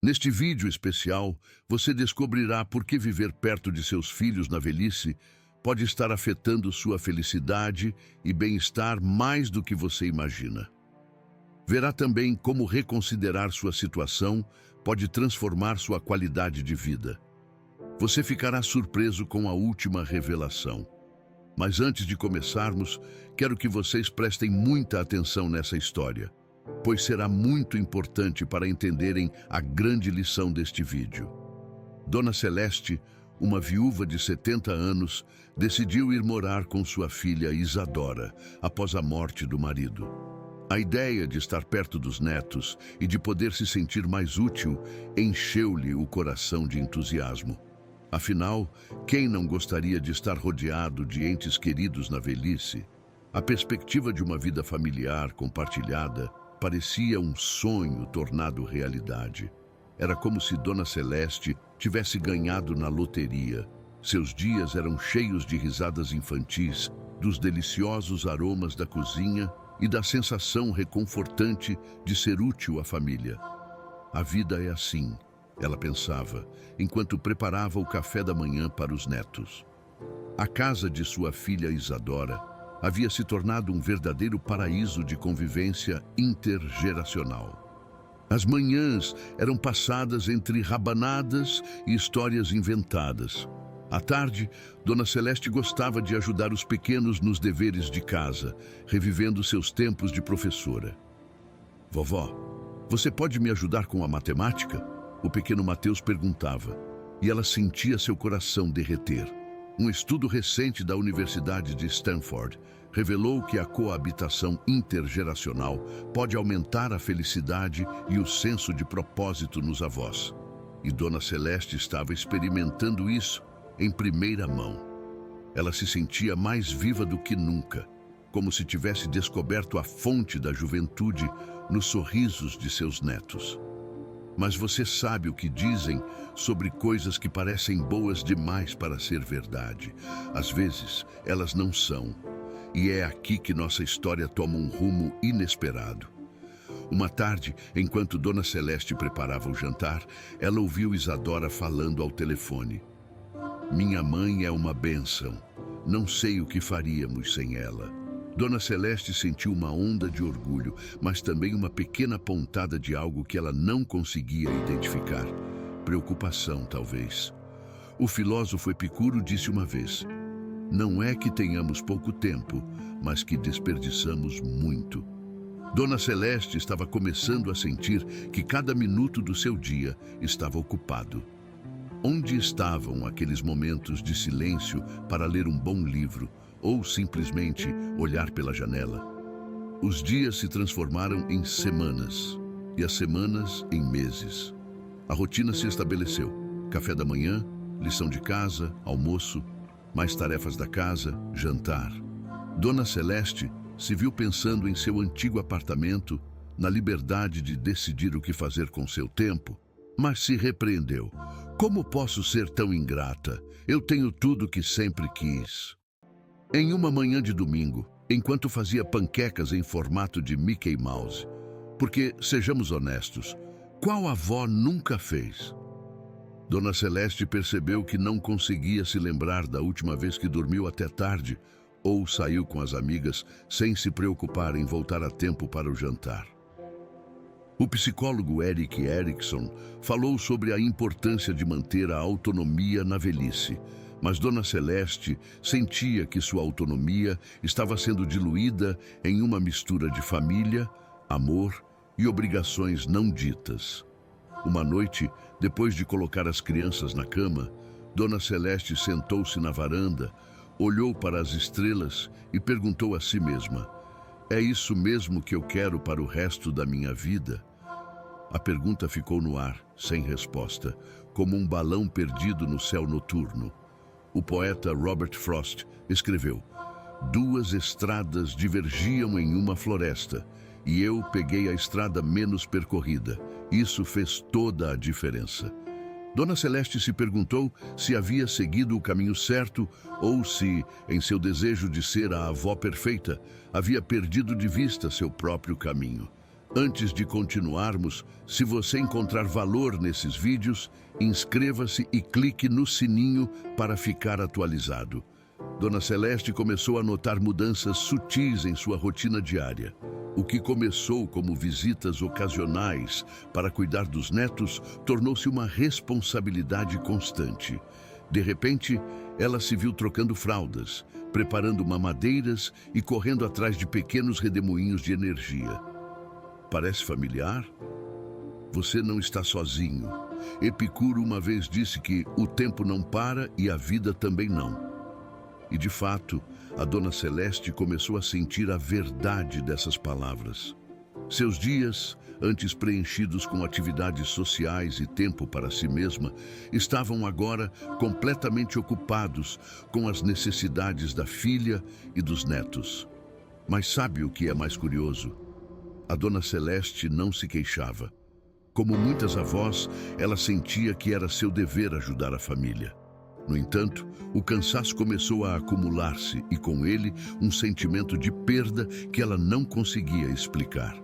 Neste vídeo especial, você descobrirá por que viver perto de seus filhos na velhice pode estar afetando sua felicidade e bem-estar mais do que você imagina. Verá também como reconsiderar sua situação pode transformar sua qualidade de vida. Você ficará surpreso com a última revelação. Mas antes de começarmos, quero que vocês prestem muita atenção nessa história, pois será muito importante para entenderem a grande lição deste vídeo. Dona Celeste, uma viúva de 70 anos, decidiu ir morar com sua filha Isadora após a morte do marido. A ideia de estar perto dos netos e de poder se sentir mais útil encheu-lhe o coração de entusiasmo. Afinal, quem não gostaria de estar rodeado de entes queridos na velhice? A perspectiva de uma vida familiar compartilhada parecia um sonho tornado realidade. Era como se Dona Celeste tivesse ganhado na loteria. Seus dias eram cheios de risadas infantis, dos deliciosos aromas da cozinha e da sensação reconfortante de ser útil à família. A vida é assim, ela pensava, enquanto preparava o café da manhã para os netos. A casa de sua filha Isadora havia se tornado um verdadeiro paraíso de convivência intergeracional. As manhãs eram passadas entre rabanadas e histórias inventadas. À tarde, Dona Celeste gostava de ajudar os pequenos nos deveres de casa, revivendo seus tempos de professora. "Vovó, você pode me ajudar com a matemática?" O pequeno Mateus perguntava, e ela sentia seu coração derreter. Um estudo recente da Universidade de Stanford revelou que a coabitação intergeracional pode aumentar a felicidade e o senso de propósito nos avós. E Dona Celeste estava experimentando isso em primeira mão. Ela se sentia mais viva do que nunca, como se tivesse descoberto a fonte da juventude nos sorrisos de seus netos. Mas você sabe o que dizem sobre coisas que parecem boas demais para ser verdade. Às vezes, elas não são. E é aqui que nossa história toma um rumo inesperado. Uma tarde, enquanto Dona Celeste preparava o jantar, ela ouviu Isadora falando ao telefone. "Minha mãe é uma bênção. Não sei o que faríamos sem ela." Dona Celeste sentiu uma onda de orgulho, mas também uma pequena pontada de algo que ela não conseguia identificar. Preocupação, talvez. O filósofo Epicuro disse uma vez: "Não é que tenhamos pouco tempo, mas que desperdiçamos muito." Dona Celeste estava começando a sentir que cada minuto do seu dia estava ocupado. Onde estavam aqueles momentos de silêncio para ler um bom livro ou simplesmente olhar pela janela? Os dias se transformaram em semanas e as semanas em meses. A rotina se estabeleceu: café da manhã, lição de casa, almoço, mais tarefas da casa, jantar. Dona Celeste se viu pensando em seu antigo apartamento, na liberdade de decidir o que fazer com seu tempo, mas se repreendeu. "Como posso ser tão ingrata? Eu tenho tudo que sempre quis." Em uma manhã de domingo, enquanto fazia panquecas em formato de Mickey Mouse, porque, sejamos honestos, qual avó nunca fez? Dona Celeste percebeu que não conseguia se lembrar da última vez que dormiu até tarde ou saiu com as amigas sem se preocupar em voltar a tempo para o jantar. O psicólogo Erik Erikson falou sobre a importância de manter a autonomia na velhice, mas Dona Celeste sentia que sua autonomia estava sendo diluída em uma mistura de família, amor e obrigações não ditas. Uma noite, depois de colocar as crianças na cama, Dona Celeste sentou-se na varanda, olhou para as estrelas e perguntou a si mesma: "É isso mesmo que eu quero para o resto da minha vida?" A pergunta ficou no ar, sem resposta, como um balão perdido no céu noturno. O poeta Robert Frost escreveu: "Duas estradas divergiam em uma floresta, e eu peguei a estrada menos percorrida. Isso fez toda a diferença." Dona Celeste se perguntou se havia seguido o caminho certo ou se, em seu desejo de ser a avó perfeita, havia perdido de vista seu próprio caminho. Antes de continuarmos, se você encontrar valor nesses vídeos, inscreva-se e clique no sininho para ficar atualizado. Dona Celeste começou a notar mudanças sutis em sua rotina diária. O que começou como visitas ocasionais para cuidar dos netos tornou-se uma responsabilidade constante. De repente, ela se viu trocando fraldas, preparando mamadeiras e correndo atrás de pequenos redemoinhos de energia. Parece familiar? Você não está sozinho. Epicuro uma vez disse que o tempo não para e a vida também não. E de fato, a Dona Celeste começou a sentir a verdade dessas palavras. Seus dias, antes preenchidos com atividades sociais e tempo para si mesma, estavam agora completamente ocupados com as necessidades da filha e dos netos. Mas sabe o que é mais curioso? A Dona Celeste não se queixava. Como muitas avós, ela sentia que era seu dever ajudar a família. No entanto, o cansaço começou a acumular-se e, com ele, um sentimento de perda que ela não conseguia explicar.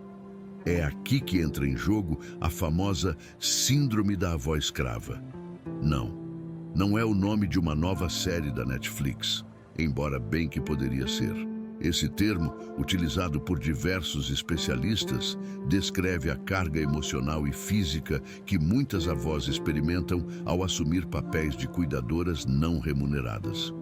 É aqui que entra em jogo a famosa Síndrome da Avó Escrava. Não é o nome de uma nova série da Netflix, embora bem que poderia ser. Esse termo, utilizado por diversos especialistas, descreve a carga emocional e física que muitas avós experimentam ao assumir papéis de cuidadoras não remuneradas.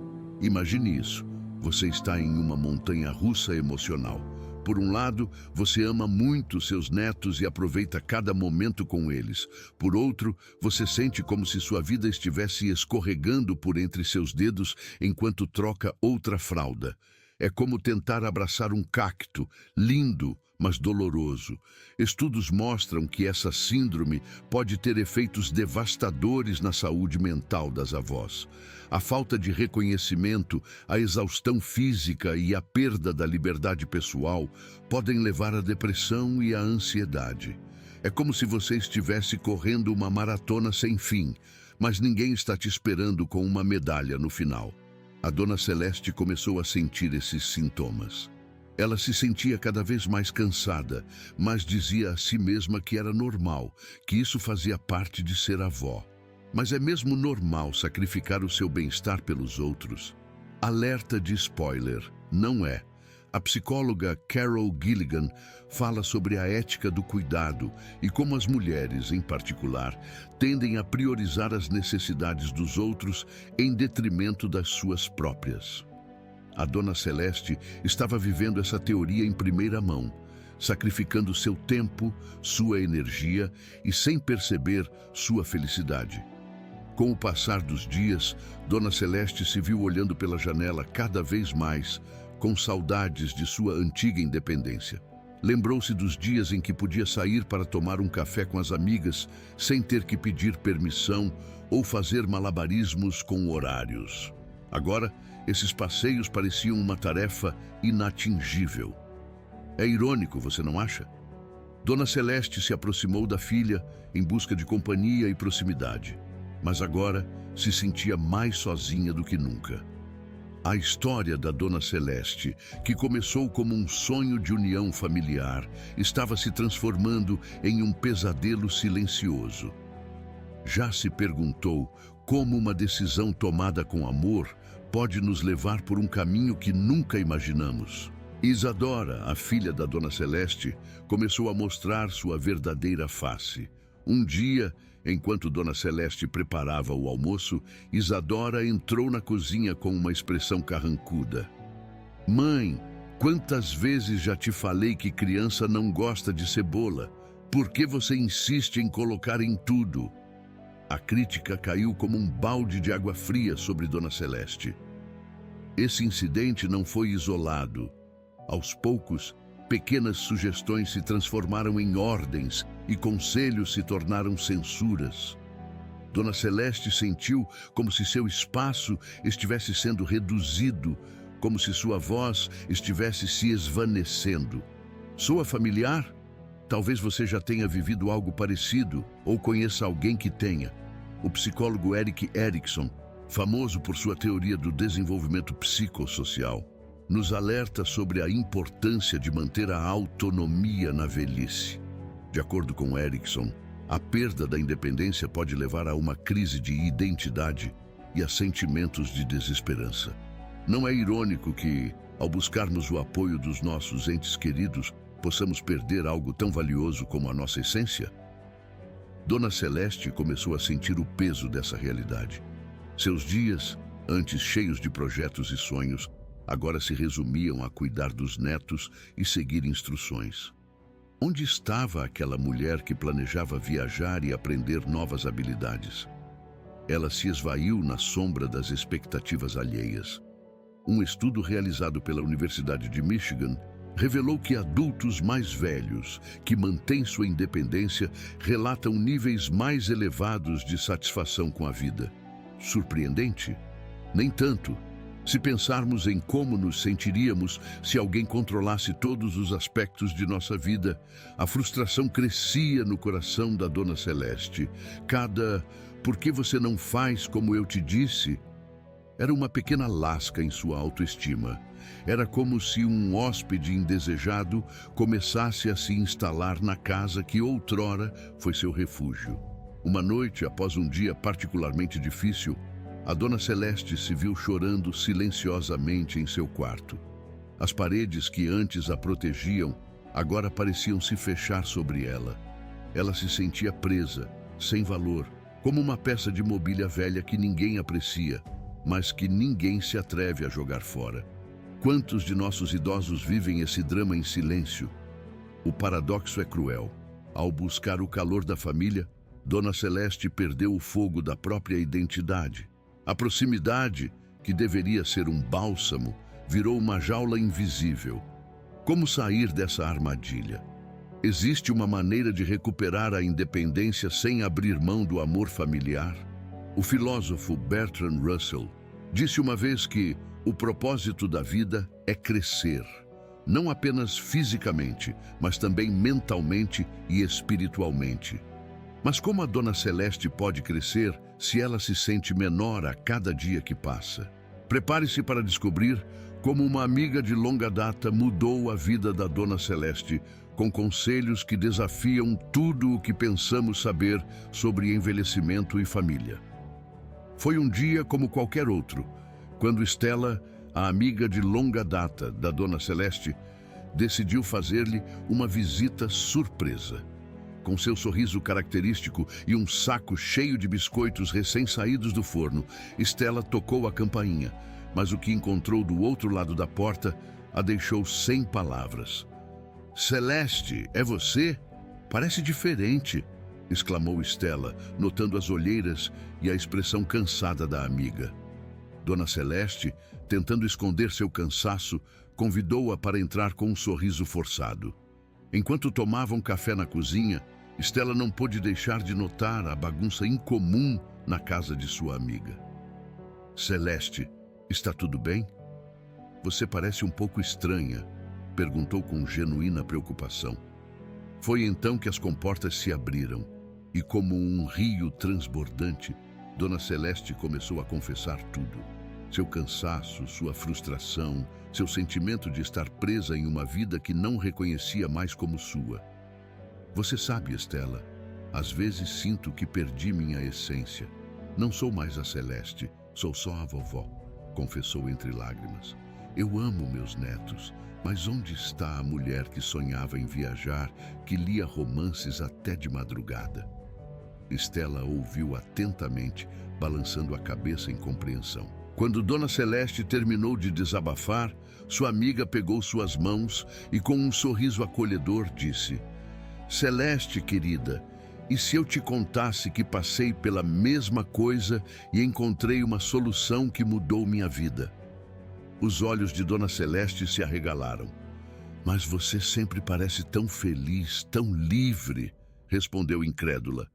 Imagine isso. Você está em uma montanha-russa emocional. Por um lado, você ama muito seus netos e aproveita cada momento com eles. Por outro, você sente como se sua vida estivesse escorregando por entre seus dedos enquanto troca outra fralda. É como tentar abraçar um cacto, lindo, mas doloroso. Estudos mostram que essa síndrome pode ter efeitos devastadores na saúde mental das avós. A falta de reconhecimento, a exaustão física e a perda da liberdade pessoal podem levar à depressão e à ansiedade. É como se você estivesse correndo uma maratona sem fim, mas ninguém está te esperando com uma medalha no final. A Dona Celeste começou a sentir esses sintomas. Ela se sentia cada vez mais cansada, mas dizia a si mesma que era normal, que isso fazia parte de ser avó. Mas é mesmo normal sacrificar o seu bem-estar pelos outros? Alerta de spoiler, não é. A psicóloga Carol Gilligan fala sobre a ética do cuidado e como as mulheres, em particular, tendem a priorizar as necessidades dos outros em detrimento das suas próprias. A Dona Celeste estava vivendo essa teoria em primeira mão, sacrificando seu tempo, sua energia e, sem perceber, sua felicidade. Com o passar dos dias, Dona Celeste se viu olhando pela janela cada vez mais, com saudades de sua antiga independência. Lembrou-se dos dias em que podia sair para tomar um café com as amigas, sem ter que pedir permissão ou fazer malabarismos com horários. Agora, esses passeios pareciam uma tarefa inatingível. É irônico, você não acha? Dona Celeste se aproximou da filha em busca de companhia e proximidade, mas agora se sentia mais sozinha do que nunca. A história da Dona Celeste, que começou como um sonho de união familiar, estava se transformando em um pesadelo silencioso. Já se perguntou como uma decisão tomada com amor pode nos levar por um caminho que nunca imaginamos? Isadora, a filha da Dona Celeste, começou a mostrar sua verdadeira face. Um dia, enquanto Dona Celeste preparava o almoço, Isadora entrou na cozinha com uma expressão carrancuda. "Mãe, quantas vezes já te falei que criança não gosta de cebola? Por que você insiste em colocar em tudo?" A crítica caiu como um balde de água fria sobre Dona Celeste. Esse incidente não foi isolado. Aos poucos, pequenas sugestões se transformaram em ordens e conselhos se tornaram censuras. Dona Celeste sentiu como se seu espaço estivesse sendo reduzido, como se sua voz estivesse se esvanecendo. Soa familiar? Talvez você já tenha vivido algo parecido ou conheça alguém que tenha. O psicólogo Erik Erikson, famoso por sua teoria do desenvolvimento psicossocial, nos alerta sobre a importância de manter a autonomia na velhice. De acordo com Erickson, a perda da independência pode levar a uma crise de identidade e a sentimentos de desesperança. Não é irônico que, ao buscarmos o apoio dos nossos entes queridos, possamos perder algo tão valioso como a nossa essência? Dona Celeste começou a sentir o peso dessa realidade. Seus dias, antes cheios de projetos e sonhos, agora se resumiam a cuidar dos netos e seguir instruções. Onde estava aquela mulher que planejava viajar e aprender novas habilidades? Ela se esvaiu na sombra das expectativas alheias. Um estudo realizado pela Universidade de Michigan revelou que adultos mais velhos, que mantêm sua independência, relatam níveis mais elevados de satisfação com a vida. Surpreendente? Nem tanto. Se pensarmos em como nos sentiríamos se alguém controlasse todos os aspectos de nossa vida, a frustração crescia no coração da Dona Celeste. Cada "por que você não faz como eu te disse?" era uma pequena lasca em sua autoestima. Era como se um hóspede indesejado começasse a se instalar na casa que outrora foi seu refúgio. Uma noite, após um dia particularmente difícil, a Dona Celeste se viu chorando silenciosamente em seu quarto. As paredes que antes a protegiam agora pareciam se fechar sobre ela. Ela se sentia presa, sem valor, como uma peça de mobília velha que ninguém aprecia, mas que ninguém se atreve a jogar fora. Quantos de nossos idosos vivem esse drama em silêncio? O paradoxo é cruel. Ao buscar o calor da família, Dona Celeste perdeu o fogo da própria identidade. A proximidade, que deveria ser um bálsamo, virou uma jaula invisível. Como sair dessa armadilha? Existe uma maneira de recuperar a independência sem abrir mão do amor familiar? O filósofo Bertrand Russell disse uma vez que o propósito da vida é crescer, não apenas fisicamente, mas também mentalmente e espiritualmente. Mas como a Dona Celeste pode crescer se ela se sente menor a cada dia que passa? Prepare-se para descobrir como uma amiga de longa data mudou a vida da Dona Celeste, com conselhos que desafiam tudo o que pensamos saber sobre envelhecimento e família. Foi um dia como qualquer outro, quando Stella, a amiga de longa data da Dona Celeste, decidiu fazer-lhe uma visita surpresa. Com seu sorriso característico e um saco cheio de biscoitos recém-saídos do forno, Stella tocou a campainha, mas o que encontrou do outro lado da porta a deixou sem palavras. "Celeste, é você? Parece diferente", exclamou Stella, notando as olheiras e a expressão cansada da amiga. Dona Celeste, tentando esconder seu cansaço, convidou-a para entrar com um sorriso forçado. Enquanto tomavam café na cozinha, Stella não pôde deixar de notar a bagunça incomum na casa de sua amiga. "Celeste, está tudo bem? Você parece um pouco estranha", perguntou com genuína preocupação. Foi então que as comportas se abriram e, como um rio transbordante, Dona Celeste começou a confessar tudo. Seu cansaço, sua frustração, seu sentimento de estar presa em uma vida que não reconhecia mais como sua. "Você sabe, Stella, às vezes sinto que perdi minha essência. Não sou mais a Celeste, sou só a vovó", confessou entre lágrimas. "Eu amo meus netos, mas onde está a mulher que sonhava em viajar, que lia romances até de madrugada?" Stella ouviu atentamente, balançando a cabeça em compreensão. Quando Dona Celeste terminou de desabafar, sua amiga pegou suas mãos e, com um sorriso acolhedor, disse: "Celeste, querida, e se eu te contasse que passei pela mesma coisa e encontrei uma solução que mudou minha vida?" Os olhos de Dona Celeste se arregalaram. "Mas você sempre parece tão feliz, tão livre", respondeu incrédula.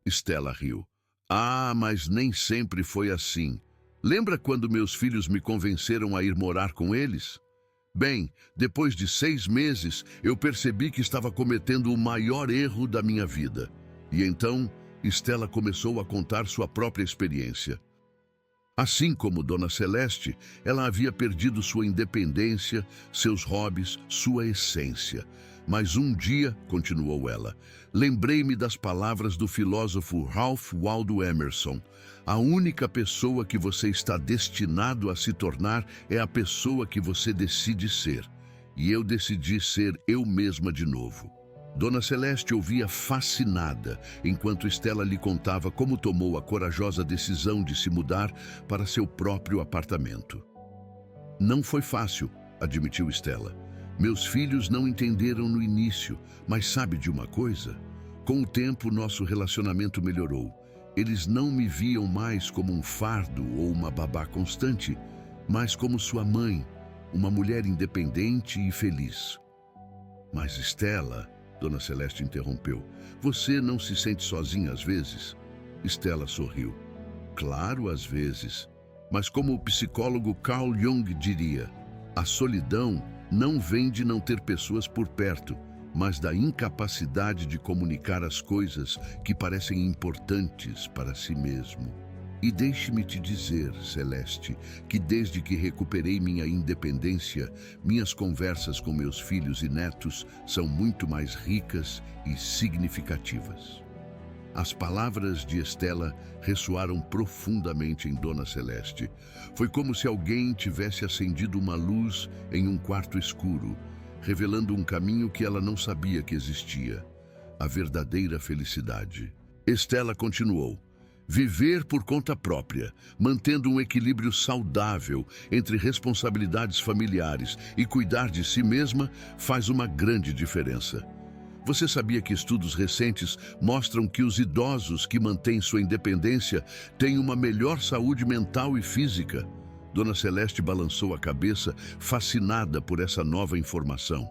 Stella riu. "Ah, mas nem sempre foi assim. Lembra quando meus filhos me convenceram a ir morar com eles? Bem, depois de 6 meses, eu percebi que estava cometendo o maior erro da minha vida. E então, Stella começou a contar sua própria experiência. Assim como Dona Celeste, ela havia perdido sua independência, seus hobbies, sua essência. Mas um dia, continuou ela, lembrei-me das palavras do filósofo Ralph Waldo Emerson. A única pessoa que você está destinado a se tornar é a pessoa que você decide ser. E eu decidi ser eu mesma de novo. Dona Celeste ouvia fascinada, enquanto Estela lhe contava como tomou a corajosa decisão de se mudar para seu próprio apartamento. Não foi fácil, admitiu Estela. Meus filhos não entenderam no início, mas sabe de uma coisa? Com o tempo, nosso relacionamento melhorou. Eles não me viam mais como um fardo ou uma babá constante, mas como sua mãe, uma mulher independente e feliz. Mas Estela, Dona Celeste interrompeu, você não se sente sozinha às vezes? Estela sorriu. Claro, às vezes. Mas como o psicólogo Carl Jung diria, a solidão não vem de não ter pessoas por perto, mas da incapacidade de comunicar as coisas que parecem importantes para si mesmo. E deixe-me te dizer, Celeste, que desde que recuperei minha independência, minhas conversas com meus filhos e netos são muito mais ricas e significativas. As palavras de Estela ressoaram profundamente em Dona Celeste. Foi como se alguém tivesse acendido uma luz em um quarto escuro, revelando um caminho que ela não sabia que existia, a verdadeira felicidade. Estela continuou. Viver por conta própria, mantendo um equilíbrio saudável entre responsabilidades familiares e cuidar de si mesma, faz uma grande diferença. Você sabia que estudos recentes mostram que os idosos que mantêm sua independência têm uma melhor saúde mental e física? Dona Celeste balançou a cabeça, fascinada por essa nova informação.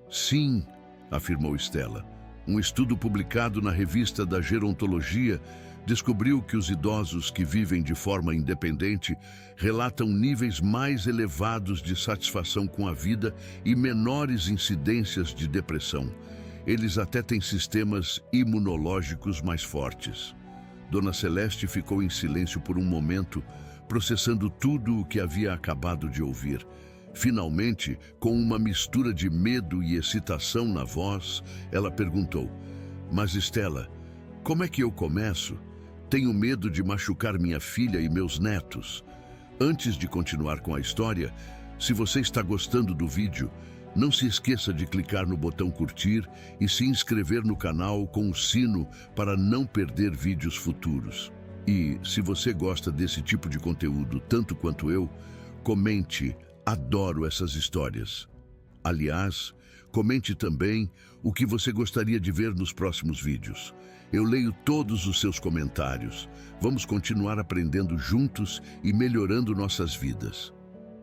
Sim, afirmou Estela. Um estudo publicado na revista da Gerontologia descobriu que os idosos que vivem de forma independente relatam níveis mais elevados de satisfação com a vida e menores incidências de depressão. Eles até têm sistemas imunológicos mais fortes. Dona Celeste ficou em silêncio por um momento, processando tudo o que havia acabado de ouvir. Finalmente, com uma mistura de medo e excitação na voz, ela perguntou, mas Estela, como é que eu começo? Tenho medo de machucar minha filha e meus netos. Antes de continuar com a história, se você está gostando do vídeo, não se esqueça de clicar no botão curtir e se inscrever no canal com o sino para não perder vídeos futuros. E, se você gosta desse tipo de conteúdo tanto quanto eu, comente, adoro essas histórias. Aliás, comente também o que você gostaria de ver nos próximos vídeos. Eu leio todos os seus comentários. Vamos continuar aprendendo juntos e melhorando nossas vidas.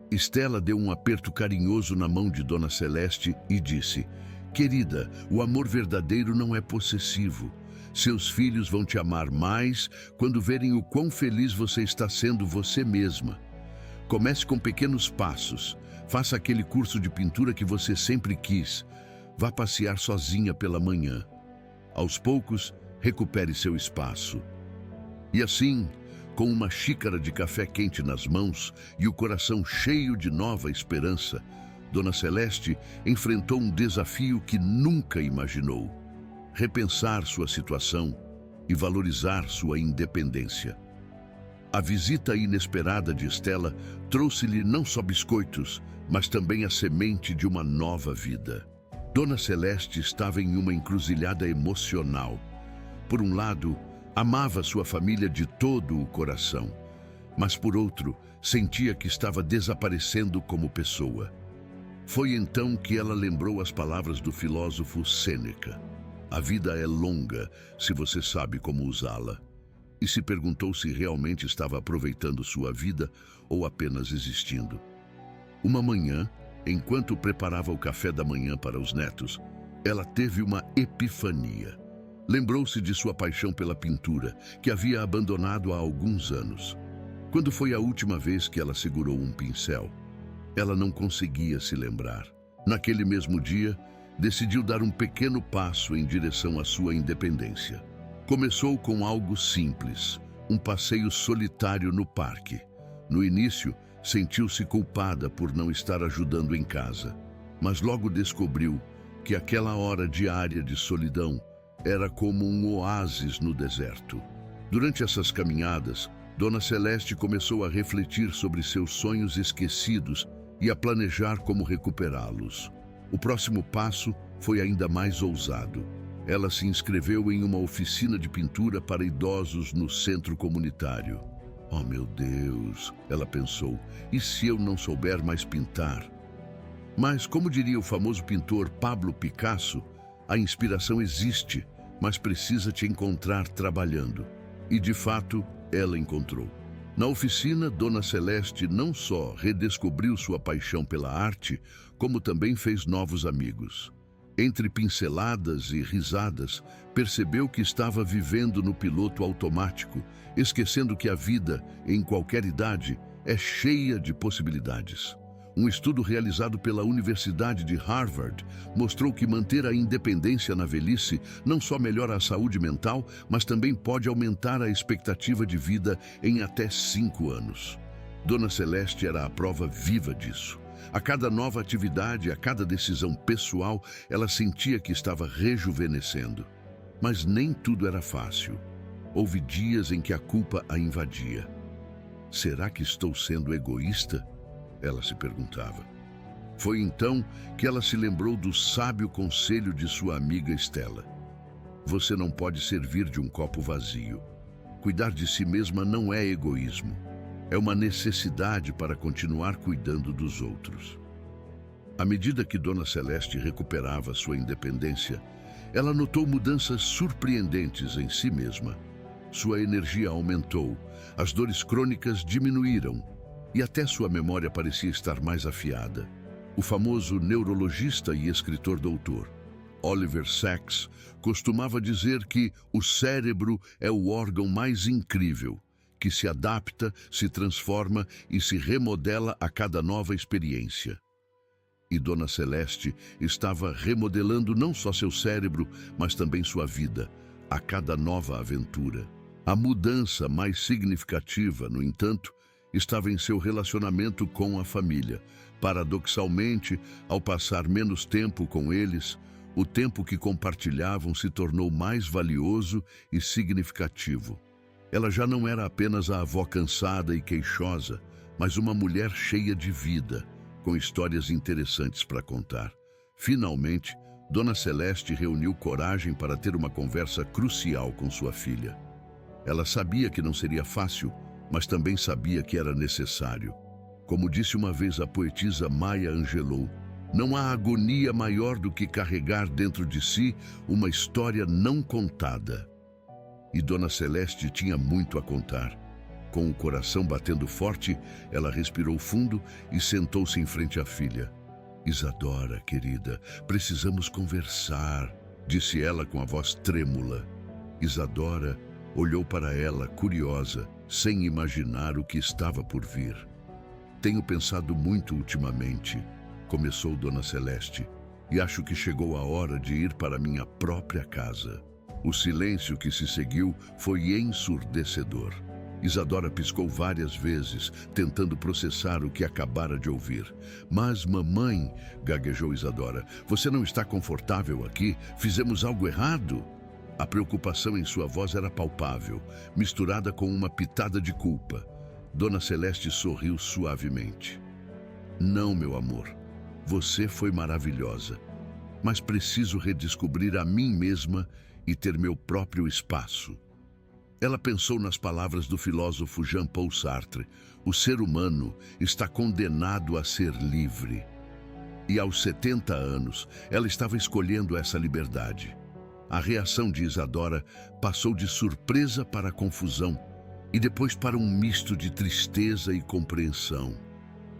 Estela deu um aperto carinhoso na mão de Dona Celeste e disse, querida, o amor verdadeiro não é possessivo. Seus filhos vão te amar mais quando verem o quão feliz você está sendo você mesma. Comece com pequenos passos. Faça aquele curso de pintura que você sempre quis. Vá passear sozinha pela manhã. Aos poucos, recupere seu espaço. E assim, com uma xícara de café quente nas mãos e o coração cheio de nova esperança, Dona Celeste enfrentou um desafio que nunca imaginou: repensar sua situação e valorizar sua independência. A visita inesperada de Estela trouxe-lhe não só biscoitos, mas também a semente de uma nova vida. Dona Celeste estava em uma encruzilhada emocional. Por um lado, amava sua família de todo o coração, mas por outro, sentia que estava desaparecendo como pessoa. Foi então que ela lembrou as palavras do filósofo Sêneca. A vida é longa se você sabe como usá-la. E se perguntou se realmente estava aproveitando sua vida ou apenas existindo. Uma manhã, enquanto preparava o café da manhã para os netos, ela teve uma epifania. Lembrou-se de sua paixão pela pintura, que havia abandonado há alguns anos. Quando foi a última vez que ela segurou um pincel? Ela não conseguia se lembrar. Naquele mesmo dia, decidiu dar um pequeno passo em direção à sua independência. Começou com algo simples, um passeio solitário no parque. No início, sentiu-se culpada por não estar ajudando em casa, mas logo descobriu que aquela hora diária de solidão era como um oásis no deserto. Durante essas caminhadas, Dona Celeste começou a refletir sobre seus sonhos esquecidos e a planejar como recuperá-los. O próximo passo foi ainda mais ousado. Ela se inscreveu em uma oficina de pintura para idosos no centro comunitário. Oh, meu Deus, ela pensou, e se eu não souber mais pintar? Mas, como diria o famoso pintor Pablo Picasso, a inspiração existe, mas precisa te encontrar trabalhando. E, de fato, ela encontrou. Na oficina, Dona Celeste não só redescobriu sua paixão pela arte, como também fez novos amigos. Entre pinceladas e risadas, percebeu que estava vivendo no piloto automático, esquecendo que a vida, em qualquer idade, é cheia de possibilidades. Um estudo realizado pela Universidade de Harvard mostrou que manter a independência na velhice não só melhora a saúde mental, mas também pode aumentar a expectativa de vida em até 5 anos. Dona Celeste era a prova viva disso. A cada nova atividade, a cada decisão pessoal, ela sentia que estava rejuvenescendo. Mas nem tudo era fácil. Houve dias em que a culpa a invadia. Será que estou sendo egoísta? Ela se perguntava. Foi então que ela se lembrou do sábio conselho de sua amiga Estela. Você não pode servir de um copo vazio. Cuidar de si mesma não é egoísmo. É uma necessidade para continuar cuidando dos outros. À medida que Dona Celeste recuperava sua independência, ela notou mudanças surpreendentes em si mesma. Sua energia aumentou, as dores crônicas diminuíram e até sua memória parecia estar mais afiada. O famoso neurologista e escritor doutor Oliver Sacks costumava dizer que o cérebro é o órgão mais incrível, que se adapta, se transforma e se remodela a cada nova experiência. E Dona Celeste estava remodelando não só seu cérebro, mas também sua vida, a cada nova aventura. A mudança mais significativa, no entanto, estava em seu relacionamento com a família. Paradoxalmente, ao passar menos tempo com eles, o tempo que compartilhavam se tornou mais valioso e significativo. Ela já não era apenas a avó cansada e queixosa, mas uma mulher cheia de vida, com histórias interessantes para contar. Finalmente, Dona Celeste reuniu coragem para ter uma conversa crucial com sua filha. Ela sabia que não seria fácil, mas também sabia que era necessário. Como disse uma vez a poetisa Maya Angelou, não há agonia maior do que carregar dentro de si uma história não contada. E Dona Celeste tinha muito a contar. Com o coração batendo forte, ela respirou fundo e sentou-se em frente à filha. Isadora, querida, precisamos conversar, disse ela com a voz trêmula. Isadora olhou para ela, curiosa, sem imaginar o que estava por vir. Tenho pensado muito ultimamente, começou Dona Celeste, e acho que chegou a hora de ir para minha própria casa. O silêncio que se seguiu foi ensurdecedor. Isadora piscou várias vezes, tentando processar o que acabara de ouvir. Mas, mamãe, gaguejou Isadora, você não está confortável aqui? Fizemos algo errado? A preocupação em sua voz era palpável, misturada com uma pitada de culpa. Dona Celeste sorriu suavemente. Não, meu amor, você foi maravilhosa, mas preciso redescobrir a mim mesma e ter meu próprio espaço. Ela pensou nas palavras do filósofo Jean-Paul Sartre: o ser humano está condenado a ser livre. E aos 70 anos, ela estava escolhendo essa liberdade. A reação de Isadora passou de surpresa para confusão e depois para um misto de tristeza e compreensão.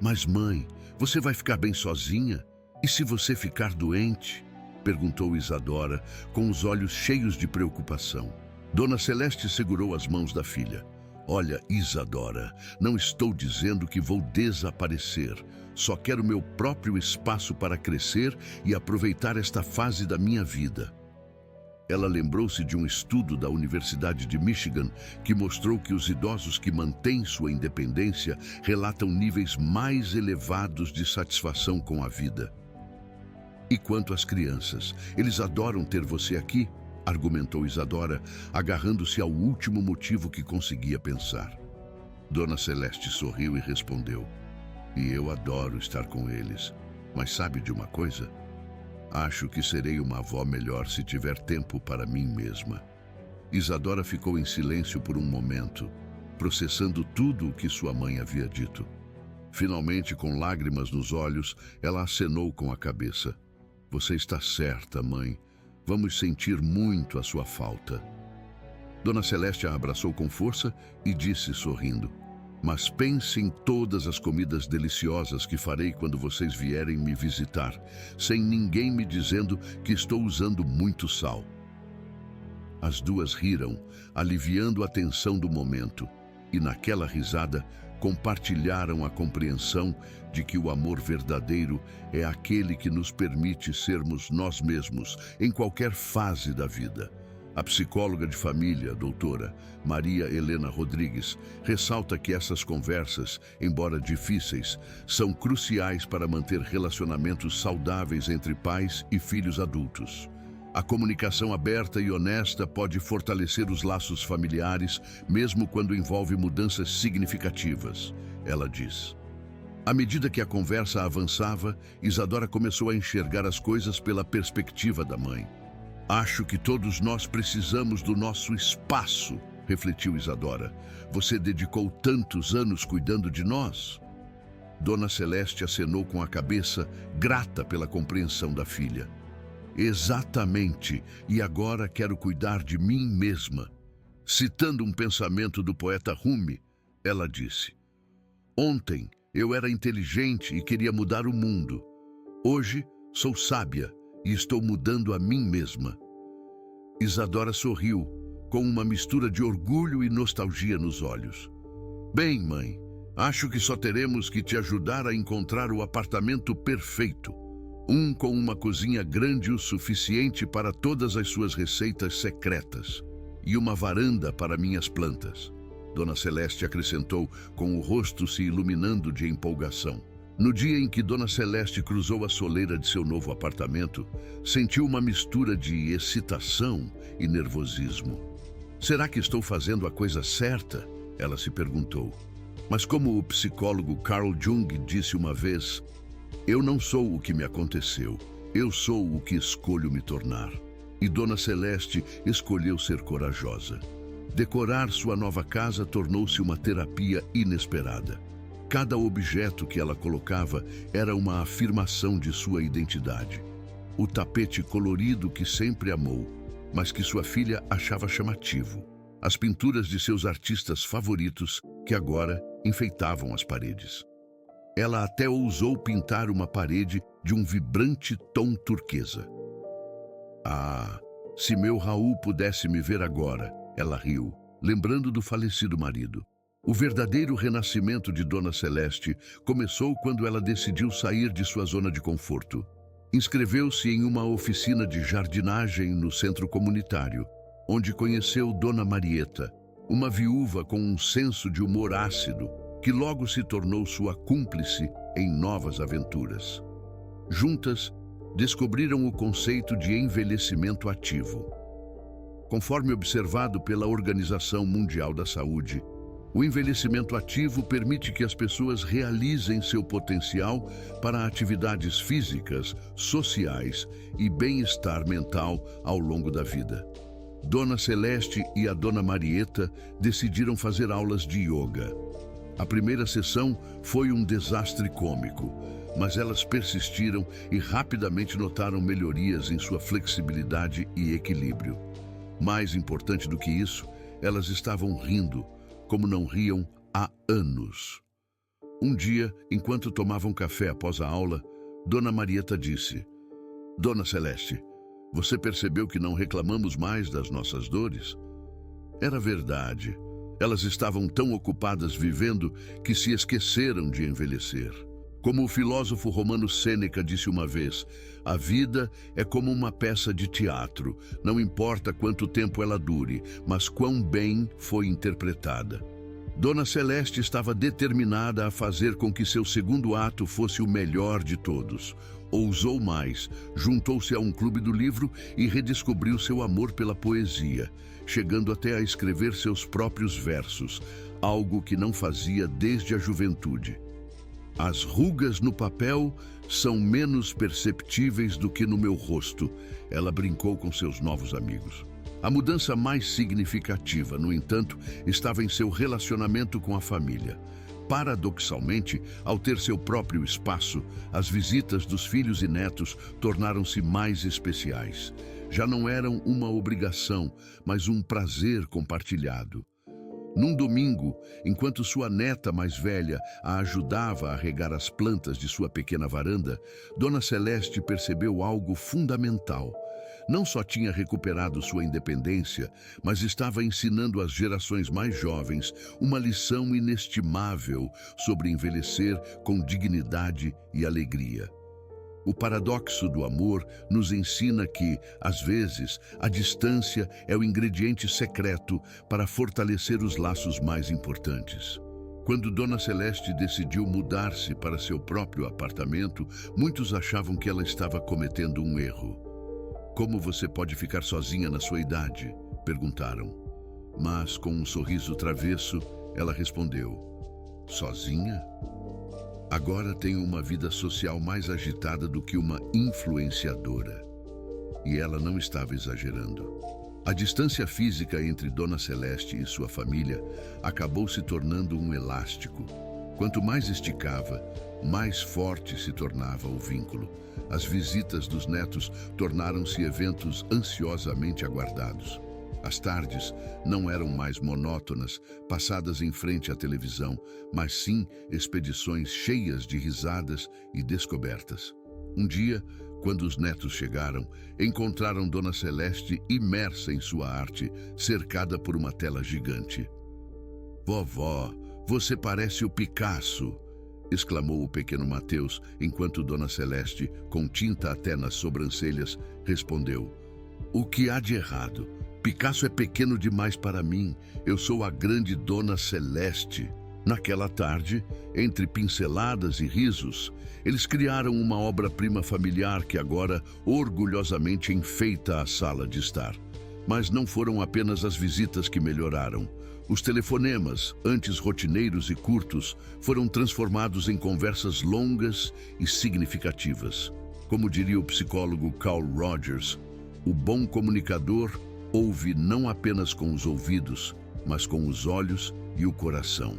Mas, mãe, você vai ficar bem sozinha? E se você ficar doente? Perguntou Isadora, com os olhos cheios de preocupação. Dona Celeste segurou as mãos da filha. Olha, Isadora, não estou dizendo que vou desaparecer. Só quero meu próprio espaço para crescer e aproveitar esta fase da minha vida. Ela lembrou-se de um estudo da Universidade de Michigan que mostrou que os idosos que mantêm sua independência relatam níveis mais elevados de satisfação com a vida. E quanto às crianças, eles adoram ter você aqui, argumentou Isadora, agarrando-se ao último motivo que conseguia pensar. Dona Celeste sorriu e respondeu: "E eu adoro estar com eles. Mas sabe de uma coisa? Acho que serei uma avó melhor se tiver tempo para mim mesma." Isadora ficou em silêncio por um momento, processando tudo o que sua mãe havia dito. Finalmente, com lágrimas nos olhos, ela acenou com a cabeça. "Você está certa, mãe. Vamos sentir muito a sua falta." Dona Celeste a abraçou com força e disse sorrindo: "Mas pense em todas as comidas deliciosas que farei quando vocês vierem me visitar, sem ninguém me dizendo que estou usando muito sal." As duas riram, aliviando a tensão do momento, e naquela risada compartilharam a compreensão de que o amor verdadeiro é aquele que nos permite sermos nós mesmos em qualquer fase da vida. A psicóloga de família, doutora Maria Helena Rodrigues, ressalta que essas conversas, embora difíceis, são cruciais para manter relacionamentos saudáveis entre pais e filhos adultos. A comunicação aberta e honesta pode fortalecer os laços familiares, mesmo quando envolve mudanças significativas, ela diz. À medida que a conversa avançava, Isadora começou a enxergar as coisas pela perspectiva da mãe. "Acho que todos nós precisamos do nosso espaço", refletiu Isadora. "Você dedicou tantos anos cuidando de nós." Dona Celeste acenou com a cabeça, grata pela compreensão da filha. "Exatamente, e agora quero cuidar de mim mesma." Citando um pensamento do poeta Rumi, ela disse: "Ontem eu era inteligente e queria mudar o mundo. Hoje sou sábia e estou mudando a mim mesma." Isadora sorriu, com uma mistura de orgulho e nostalgia nos olhos. "Bem, mãe, acho que só teremos que te ajudar a encontrar o apartamento perfeito. Um com uma cozinha grande o suficiente para todas as suas receitas secretas e uma varanda para minhas plantas." Dona Celeste acrescentou, com o rosto se iluminando de empolgação. No dia em que Dona Celeste cruzou a soleira de seu novo apartamento, sentiu uma mistura de excitação e nervosismo. "Será que estou fazendo a coisa certa?" ela se perguntou. Mas como o psicólogo Carl Jung disse uma vez, "Eu não sou o que me aconteceu, eu sou o que escolho me tornar." E Dona Celeste escolheu ser corajosa. Decorar sua nova casa tornou-se uma terapia inesperada. Cada objeto que ela colocava era uma afirmação de sua identidade. O tapete colorido que sempre amou, mas que sua filha achava chamativo. As pinturas de seus artistas favoritos, que agora enfeitavam as paredes. Ela até ousou pintar uma parede de um vibrante tom turquesa. "Ah, se meu Raul pudesse me ver agora", ela riu, lembrando do falecido marido. O verdadeiro renascimento de Dona Celeste começou quando ela decidiu sair de sua zona de conforto. Inscreveu-se em uma oficina de jardinagem no centro comunitário, onde conheceu Dona Marieta, uma viúva com um senso de humor ácido, que logo se tornou sua cúmplice em novas aventuras. Juntas, descobriram o conceito de envelhecimento ativo. Conforme observado pela Organização Mundial da Saúde, o envelhecimento ativo permite que as pessoas realizem seu potencial para atividades físicas, sociais e bem-estar mental ao longo da vida. Dona Celeste e a Dona Marieta decidiram fazer aulas de yoga. A primeira sessão foi um desastre cômico, mas elas persistiram e rapidamente notaram melhorias em sua flexibilidade e equilíbrio. Mais importante do que isso, elas estavam rindo, como não riam há anos. Um dia, enquanto tomavam café após a aula, Dona Marieta disse: "Dona Celeste, você percebeu que não reclamamos mais das nossas dores?" Era verdade. Elas estavam tão ocupadas vivendo que se esqueceram de envelhecer. Como o filósofo romano Sêneca disse uma vez, a vida é como uma peça de teatro. Não importa quanto tempo ela dure, mas quão bem foi interpretada. Dona Celeste estava determinada a fazer com que seu segundo ato fosse o melhor de todos. Ousou mais, juntou-se a um clube do livro e redescobriu seu amor pela poesia, chegando até a escrever seus próprios versos, algo que não fazia desde a juventude. As rugas no papel são menos perceptíveis do que no meu rosto, ela brincou com seus novos amigos. A mudança mais significativa, no entanto, estava em seu relacionamento com a família. Paradoxalmente, ao ter seu próprio espaço, as visitas dos filhos e netos tornaram-se mais especiais. Já não eram uma obrigação, mas um prazer compartilhado. Num domingo, enquanto sua neta mais velha a ajudava a regar as plantas de sua pequena varanda, Dona Celeste percebeu algo fundamental. Não só tinha recuperado sua independência, mas estava ensinando às gerações mais jovens uma lição inestimável sobre envelhecer com dignidade e alegria. O paradoxo do amor nos ensina que, às vezes, a distância é o ingrediente secreto para fortalecer os laços mais importantes. Quando Dona Celeste decidiu mudar-se para seu próprio apartamento, muitos achavam que ela estava cometendo um erro. "Como você pode ficar sozinha na sua idade?" perguntaram. Mas, com um sorriso travesso, ela respondeu: "Sozinha? Agora tenho uma vida social mais agitada do que uma influenciadora." E ela não estava exagerando. A distância física entre Dona Celeste e sua família acabou se tornando um elástico. Quanto mais esticava, mais forte se tornava o vínculo. As visitas dos netos tornaram-se eventos ansiosamente aguardados. As tardes não eram mais monótonas, passadas em frente à televisão, mas sim expedições cheias de risadas e descobertas. Um dia, quando os netos chegaram, encontraram Dona Celeste imersa em sua arte, cercada por uma tela gigante. "Vovó, você parece o Picasso!" exclamou o pequeno Mateus, enquanto Dona Celeste, com tinta até nas sobrancelhas, respondeu: "O que há de errado? Picasso é pequeno demais para mim. Eu sou a grande Dona Celeste." Naquela tarde, entre pinceladas e risos, eles criaram uma obra-prima familiar que agora orgulhosamente enfeita a sala de estar. Mas não foram apenas as visitas que melhoraram. Os telefonemas, antes rotineiros e curtos, foram transformados em conversas longas e significativas. Como diria o psicólogo Carl Rogers, o bom comunicador ouve não apenas com os ouvidos, mas com os olhos e o coração.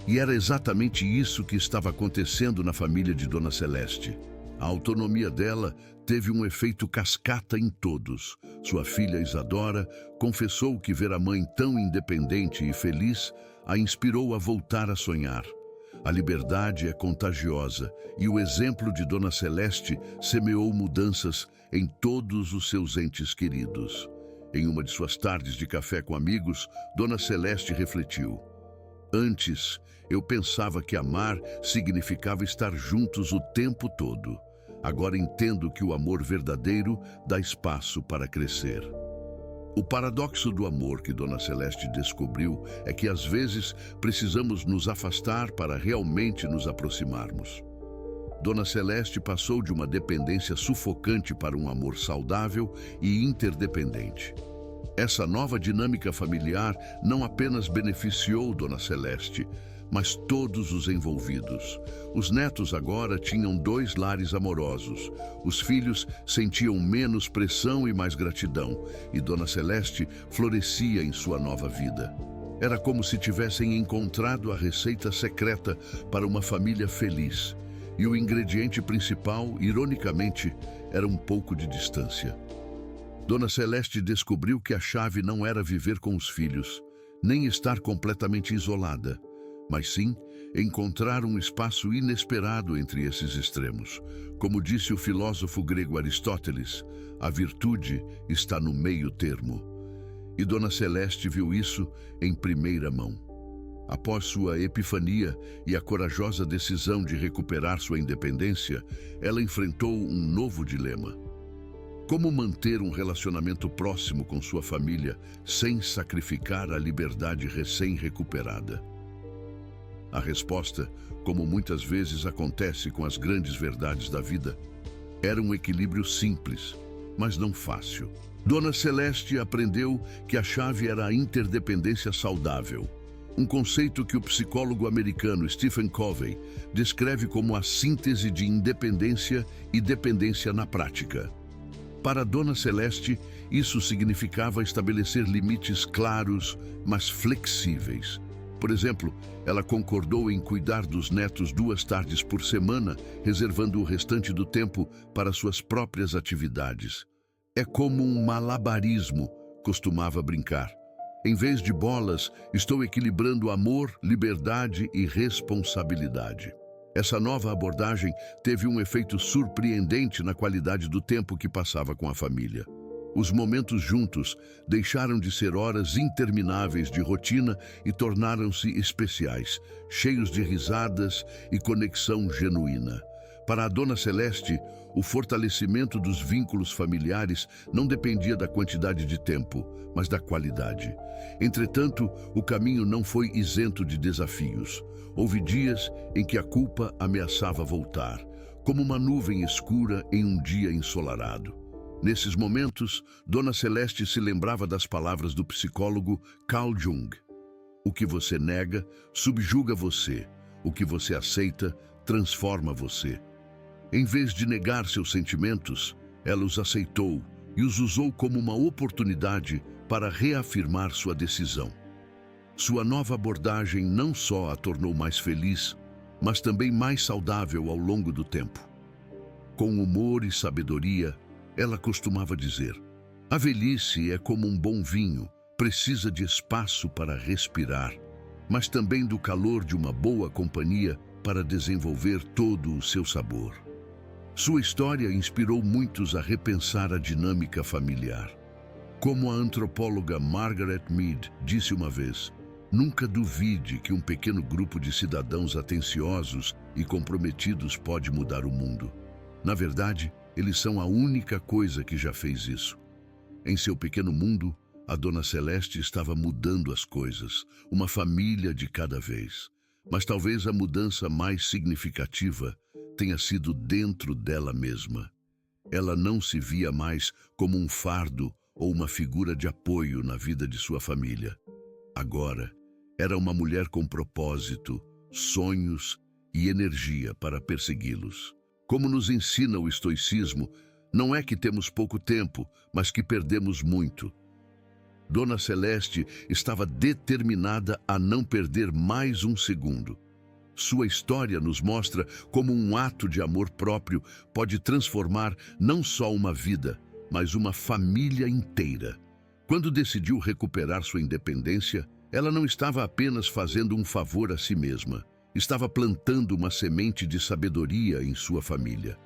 E era exatamente isso que estava acontecendo na família de Dona Celeste. A autonomia dela teve um efeito cascata em todos. Sua filha Isadora confessou que ver a mãe tão independente e feliz a inspirou a voltar a sonhar. A liberdade é contagiosa e o exemplo de Dona Celeste semeou mudanças em todos os seus entes queridos. Em uma de suas tardes de café com amigos, Dona Celeste refletiu: "Antes, eu pensava que amar significava estar juntos o tempo todo. Agora entendo que o amor verdadeiro dá espaço para crescer." O paradoxo do amor que Dona Celeste descobriu é que às vezes precisamos nos afastar para realmente nos aproximarmos. Dona Celeste passou de uma dependência sufocante para um amor saudável e interdependente. Essa nova dinâmica familiar não apenas beneficiou Dona Celeste, mas todos os envolvidos. Os netos agora tinham 2 lares amorosos. Os filhos sentiam menos pressão e mais gratidão, e Dona Celeste florescia em sua nova vida. Era como se tivessem encontrado a receita secreta para uma família feliz. E o ingrediente principal, ironicamente, era um pouco de distância. Dona Celeste descobriu que a chave não era viver com os filhos, nem estar completamente isolada, mas sim encontrar um espaço inesperado entre esses extremos. Como disse o filósofo grego Aristóteles, a virtude está no meio termo. E Dona Celeste viu isso em primeira mão. Após sua epifania e a corajosa decisão de recuperar sua independência, ela enfrentou um novo dilema. Como manter um relacionamento próximo com sua família sem sacrificar a liberdade recém-recuperada? A resposta, como muitas vezes acontece com as grandes verdades da vida, era um equilíbrio simples, mas não fácil. Dona Celeste aprendeu que a chave era a interdependência saudável, um conceito que o psicólogo americano Stephen Covey descreve como a síntese de independência e dependência na prática. Para Dona Celeste, isso significava estabelecer limites claros, mas flexíveis. Por exemplo, ela concordou em cuidar dos netos 2 tardes por semana, reservando o restante do tempo para suas próprias atividades. É como um malabarismo, costumava brincar. Em vez de bolas, estou equilibrando amor, liberdade e responsabilidade. Essa nova abordagem teve um efeito surpreendente na qualidade do tempo que passava com a família. Os momentos juntos deixaram de ser horas intermináveis de rotina e tornaram-se especiais, cheios de risadas e conexão genuína. Para a Dona Celeste, o fortalecimento dos vínculos familiares não dependia da quantidade de tempo, mas da qualidade. Entretanto, o caminho não foi isento de desafios. Houve dias em que a culpa ameaçava voltar, como uma nuvem escura em um dia ensolarado. Nesses momentos, Dona Celeste se lembrava das palavras do psicólogo Carl Jung. O que você nega, subjuga você. O que você aceita, transforma você. Em vez de negar seus sentimentos, ela os aceitou e os usou como uma oportunidade para reafirmar sua decisão. Sua nova abordagem não só a tornou mais feliz, mas também mais saudável ao longo do tempo. Com humor e sabedoria, ela costumava dizer: a velhice é como um bom vinho, precisa de espaço para respirar, mas também do calor de uma boa companhia para desenvolver todo o seu sabor. Sua história inspirou muitos a repensar a dinâmica familiar. Como a antropóloga Margaret Mead disse uma vez, nunca duvide que um pequeno grupo de cidadãos atenciosos e comprometidos pode mudar o mundo. Na verdade, eles são a única coisa que já fez isso. Em seu pequeno mundo, a Dona Celeste estava mudando as coisas, uma família de cada vez. Mas talvez a mudança mais significativa tenha sido dentro dela mesma. Ela não se via mais como um fardo ou uma figura de apoio na vida de sua família. Agora, era uma mulher com propósito, sonhos e energia para persegui-los. Como nos ensina o estoicismo, não é que temos pouco tempo, mas que perdemos muito. Dona Celeste estava determinada a não perder mais um segundo. Sua história nos mostra como um ato de amor próprio pode transformar não só uma vida, mas uma família inteira. Quando decidiu recuperar sua independência, ela não estava apenas fazendo um favor a si mesma, estava plantando uma semente de sabedoria em sua família.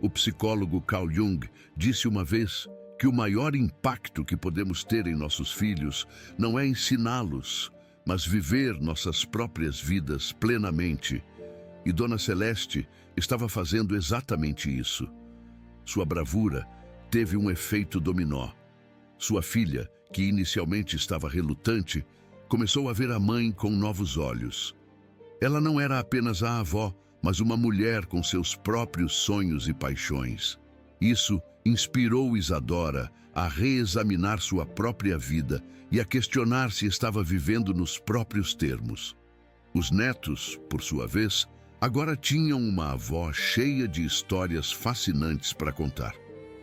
O psicólogo Carl Jung disse uma vez que o maior impacto que podemos ter em nossos filhos não é ensiná-los, mas viver nossas próprias vidas plenamente. E Dona Celeste estava fazendo exatamente isso. Sua bravura teve um efeito dominó. Sua filha, que inicialmente estava relutante, começou a ver a mãe com novos olhos. Ela não era apenas a avó, mas uma mulher com seus próprios sonhos e paixões. Isso inspirou Isadora a reexaminar sua própria vida e a questionar se estava vivendo nos próprios termos. Os netos, por sua vez, agora tinham uma avó cheia de histórias fascinantes para contar.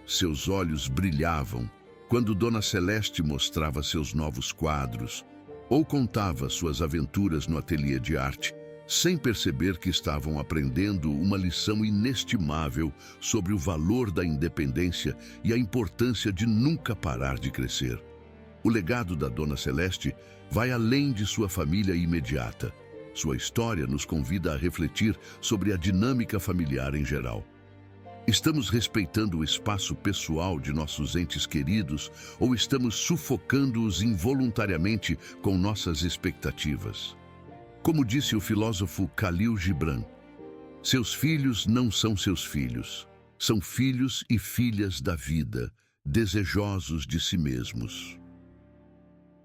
Seus olhos brilhavam quando Dona Celeste mostrava seus novos quadros ou contava suas aventuras no ateliê de arte, sem perceber que estavam aprendendo uma lição inestimável sobre o valor da independência e a importância de nunca parar de crescer. O legado da Dona Celeste vai além de sua família imediata. Sua história nos convida a refletir sobre a dinâmica familiar em geral. Estamos respeitando o espaço pessoal de nossos entes queridos ou estamos sufocando-os involuntariamente com nossas expectativas? Como disse o filósofo Khalil Gibran, seus filhos não são seus filhos, são filhos e filhas da vida, desejosos de si mesmos.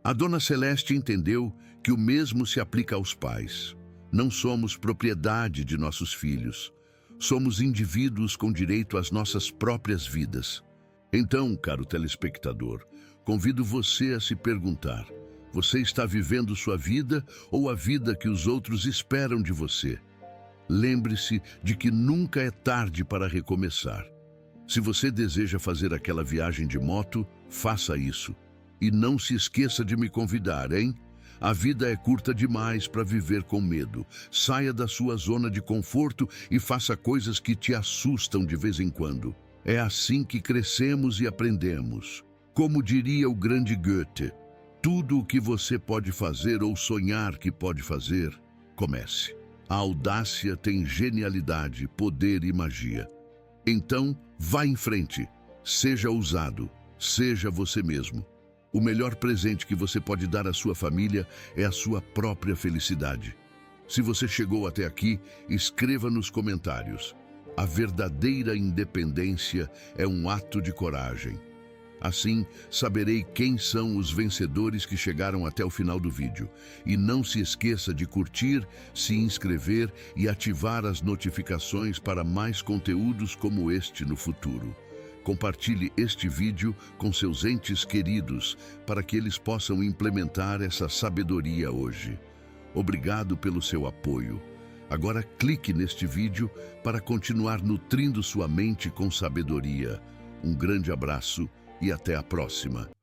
A Dona Celeste entendeu que o mesmo se aplica aos pais. Não somos propriedade de nossos filhos. Somos indivíduos com direito às nossas próprias vidas. Então, caro telespectador, convido você a se perguntar: você está vivendo sua vida ou a vida que os outros esperam de você? Lembre-se de que nunca é tarde para recomeçar. Se você deseja fazer aquela viagem de moto, faça isso. E não se esqueça de me convidar, hein? A vida é curta demais para viver com medo. Saia da sua zona de conforto e faça coisas que te assustam de vez em quando. É assim que crescemos e aprendemos. Como diria o grande Goethe, tudo o que você pode fazer ou sonhar que pode fazer, comece. A audácia tem genialidade, poder e magia. Então, vá em frente. Seja ousado. Seja você mesmo. O melhor presente que você pode dar à sua família é a sua própria felicidade. Se você chegou até aqui, escreva nos comentários: a verdadeira independência é um ato de coragem. Assim, saberei quem são os vencedores que chegaram até o final do vídeo. E não se esqueça de curtir, se inscrever e ativar as notificações para mais conteúdos como este no futuro. Compartilhe este vídeo com seus entes queridos para que eles possam implementar essa sabedoria hoje. Obrigado pelo seu apoio. Agora clique neste vídeo para continuar nutrindo sua mente com sabedoria. Um grande abraço e até a próxima.